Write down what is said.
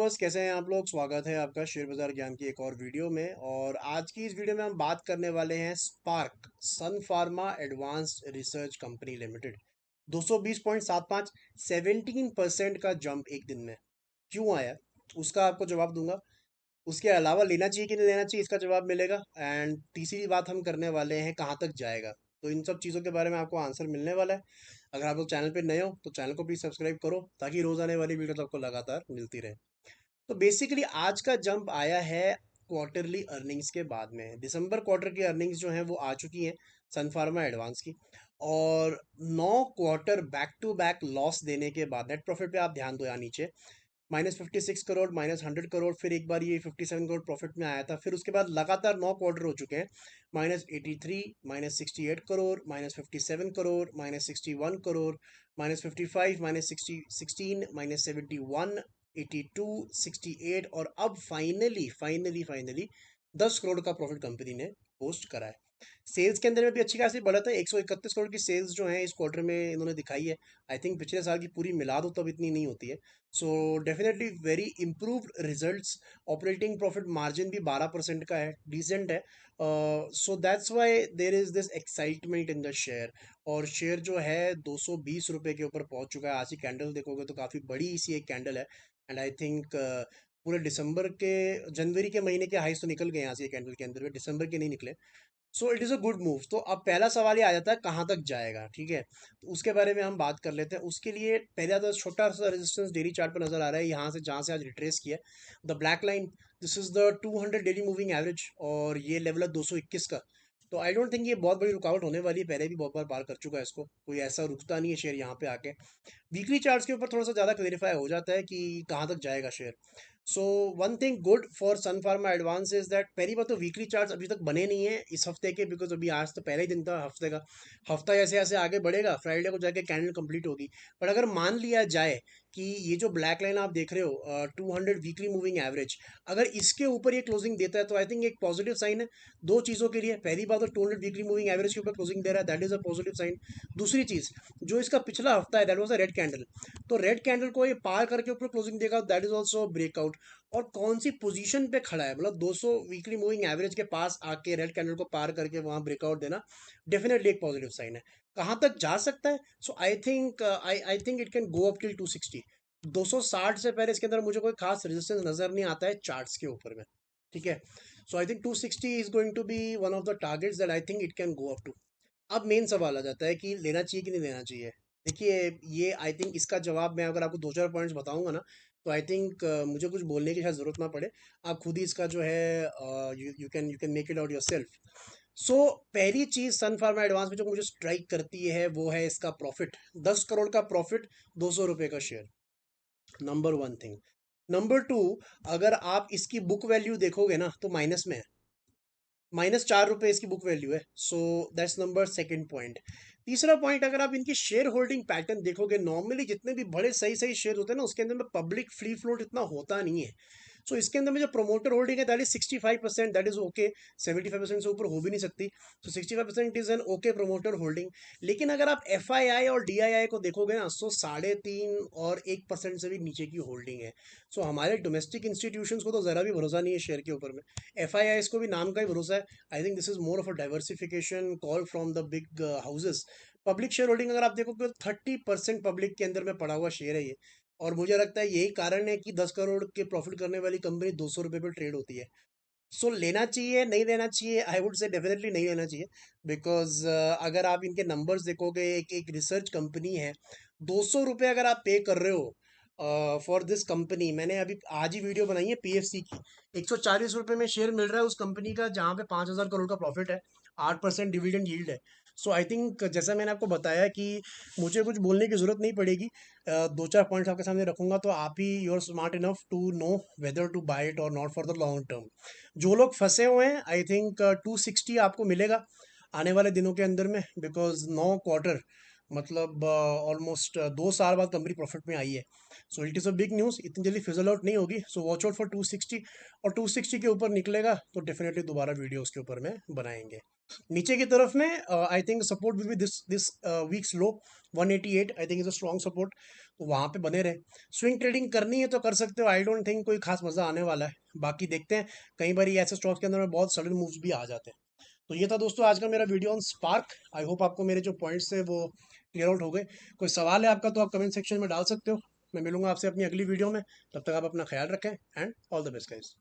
Viewers, कैसे हैं आप लोग। स्वागत है आपका शेयर बाजार ज्ञान की एक और वीडियो में। और आज की इस वीडियो में हम बात करने वाले हैं Sparc Sun Pharma Advanced Research Company Limited. 220.75 17% का जंप एक दिन में क्यों आया, उसका आपको जवाब दूंगा। उसके अलावा लेना चाहिए कि नहीं लेना चाहिए, इसका जवाब मिलेगा। एंड तीसरी बात हम करने वाले हैं कहाँ तक जाएगा। तो इन सब चीज़ों के बारे में आपको आंसर मिलने वाला है। अगर आप लोग चैनल पे नए हो तो चैनल को प्लीज़ सब्सक्राइब करो ताकि रोज़ आने वाली वीडियो आपको लगातार मिलती रहे। तो बेसिकली आज का जंप आया है क्वार्टरली अर्निंग्स के बाद में। दिसंबर क्वार्टर की अर्निंग्स जो हैं वो आ चुकी हैं सन फार्मा एडवांस की। और 9 quarter back to back loss देने के बाद नेट प्रॉफिट पे आप ध्यान दो यहाँ नीचे, -56 करोड़, -100 करोड़, फिर एक बार ये 57 करोड़ प्रॉफिट में आया था। फिर उसके बाद लगातार 9 क्वार्टर हो चुके हैं, -83, -68 करोड़, -57 करोड़, -61 करोड़, -55, -16, -71, 82, 68, और अब फाइनली फाइनली फाइनली 10 करोड़ का प्रॉफिट कंपनी ने पोस्ट करा है। सेल्स के अंदर में भी अच्छी खासी बढ़त है। 131 करोड़ की सेल्स जो है इस क्वार्टर में इन्होंने दिखाई है। आई थिंक पिछले साल की पूरी मिला दो तब इतनी नहीं होती है। So definitely very improved results. Operating profit margin भी 12% का है, डिसेंट है। So that's why there is this excitement in the share. और शेयर जो है 220 रुपये के ऊपर पहुंच चुका है। आज की कैंडल देखोगे तो काफ़ी बड़ी सी एक कैंडल है। एंड आई थिंक पूरे दिसंबर के, जनवरी के महीने के हाईस तो निकल गए यहाँ से कैंडल के अंदर में, दिसंबर के नहीं निकले। So it is a good move. तो अब पहला सवाल ये आ जाता है कहाँ तक जाएगा, ठीक है। तो उसके बारे में हम बात कर लेते हैं। उसके लिए पहला तो छोटा सा रेजिस्टेंस डेली चार्ट पर नजर आ रहा है, यहाँ से जहाँ से आज रिट्रेस किया the black line. This is the 200 daily moving average, और ये लेवल है 221 का। तो आई डोंट थिंक ये बहुत बड़ी रुकावट होने वाली है, पहले भी बहुत बार पार कर चुका है इसको, कोई ऐसा रुकता नहीं है शेयर यहाँ पे आके। वीकली चार्ट्स के ऊपर थोड़ा सा ज़्यादा क्लेरिफाई हो जाता है कि कहाँ तक जाएगा share. So one thing good for Sun Pharma Advance is that, पहली बात तो वीकली चार्ट्स अभी तक बने नहीं है इस हफ्ते के, बिकॉज अभी आज तो पहला ही दिन था हफ्ते का। हफ्ता जैसे जैसे आगे बढ़ेगा फ्राइडे को जाके कैंडल कंप्लीट होगी। बट अगर मान लिया जाए कि ये जो ब्लैक लाइन आप देख रहे हो 200 वीकली मूविंग एवरेज, अगर इसके ऊपर ये क्लोजिंग देता है तो आई थिंक एक पॉजिटिव साइन है दो चीज़ों के लिए। पहली बात तो 200 वीकली मूविंग एवरेज के ऊपर क्लोजिंग दे रहा है, that is a positive sign. दूसरी चीज़, जो इसका पिछला हफ्ता है that was a red candle, तो रेड कैंडल को ये पार करके ऊपर क्लोजिंग देगा, दैट इज ऑल्सो ब्रेकआउट। और कौन सी पोजीशन पे खड़ा है, मतलब 200 वीकली मूविंग एवरेज के पास आके रेड कैंडल को पार करके वहां ब्रेकआउट देना डेफिनेटली एक पॉजिटिव साइन है। कहाँ तक जा सकता है? So I think it can go up till 260। 260 से पहले इसके अंदर मुझे कोई खास रेजिस्टेंस नजर नहीं आता है चार्ट्स के ऊपर में, ठीक है। So I think 260 is going to be one of the targets that I think it can go up to. अब मेन सवाल आ जाता है कि लेना चाहिए कि नहीं लेना चाहिए। देखिए, ये आई थिंक इसका जवाब मैं अगर आपको दो चार पॉइंट्स बताऊंगा ना, तो आई थिंक मुझे कुछ बोलने की शायद ज़रूरत ना पड़े। आप खुद ही इसका जो है you can make it out yourself. So पहली चीज़ सन फार्मा एडवांस में जो मुझे स्ट्राइक करती है वो है इसका प्रॉफिट। 10 करोड़ का प्रॉफिट, 200 रुपये का share, number one thing. Number two, अगर आप इसकी बुक वैल्यू देखोगे ना तो माइनस में है, -4 रुपए इसकी बुक वैल्यू है। So that's number second point. तीसरा पॉइंट, अगर आप इनकी शेयर होल्डिंग पैटर्न देखोगे, नॉर्मली जितने भी बड़े सही सही शेयर होते हैं ना उसके अंदर में पब्लिक फ्री फ्लोट इतना होता नहीं है। सो इसके अंदर में जो प्रोमोटर होल्डिंग है that is 65%, that is okay. 75% से ऊपर हो भी नहीं सकती। सो 65% is an okay promoter holding. लेकिन अगर आप FII और DII को देखोगे ना, सो 3.5 और 1% से भी नीचे की होल्डिंग है। सो हमारे डोमेस्टिक इंस्टीट्यूशंस को तो ज़रा भी भरोसा नहीं है शेयर के ऊपर में। FII को भी नाम का ही भरोसा है। I think this is more of a diversification call from the big houses. Public share holding अगर आप देखोगे तो 30% पब्लिक के अंदर में पड़ा हुआ शेयर है ये। और मुझे लगता है यही कारण है कि 10 करोड़ के प्रॉफिट करने वाली कंपनी 200 रुपये पर ट्रेड होती है। सो लेना चाहिए नहीं लेना चाहिए, आई वुड से डेफिनेटली नहीं लेना चाहिए। बिकॉज अगर आप इनके नंबर्स देखोगे, एक एक रिसर्च कंपनी है, 200 रुपये अगर आप पे कर रहे हो फॉर दिस कंपनी। मैंने अभी आज ही वीडियो बनाई है PFC की। 140 रुपये में शेयर मिल रहा है उस कंपनी का जहाँ पे 5,000 करोड़ का प्रॉफिट है, 8% डिविडेंड यील्ड है। सो आई थिंक जैसा मैंने आपको बताया कि मुझे कुछ बोलने की जरूरत नहीं पड़ेगी। दो चार पॉइंट्स आपके सामने रखूंगा तो आप ही, you are smart enough to know whether to buy it और not for the long term. जो लोग फंसे हुए हैं, आई थिंक 260 आपको मिलेगा आने वाले दिनों के अंदर में, बिकॉज 9 क्वार्टर मतलब ऑलमोस्ट 2 साल बाद कंपनी प्रॉफिट में आई है। So it is a big news, इतनी जल्दी फिजल आउट नहीं होगी। सो वॉच आउट फॉर 260, और 260 के ऊपर निकलेगा तो डेफिनेटली दोबारा वीडियो उसके ऊपर में बनाएंगे। नीचे की तरफ में I think support will be this this weeks low 188, I think is a strong support, तो वहाँ पे बने रहे। स्विंग ट्रेडिंग करनी है तो कर सकते हो, आई डोंट थिंक कोई खास मजा आने वाला है, बाकी देखते हैं। कई बार ऐसे स्टॉक्स के अंदर में बहुत सडन मूव्स भी आ जाते हैं। तो ये था दोस्तों आज का मेरा video on spark. I hope आपको मेरे जो पॉइंट्स है वो क्लियर आउट हो गए। कोई सवाल है आपका तो आप कमेंट सेक्शन में डाल सकते हो। मैं मिलूंगा आपसे अपनी अगली वीडियो में, तब तक आप अपना ख्याल रखें and all the best guys.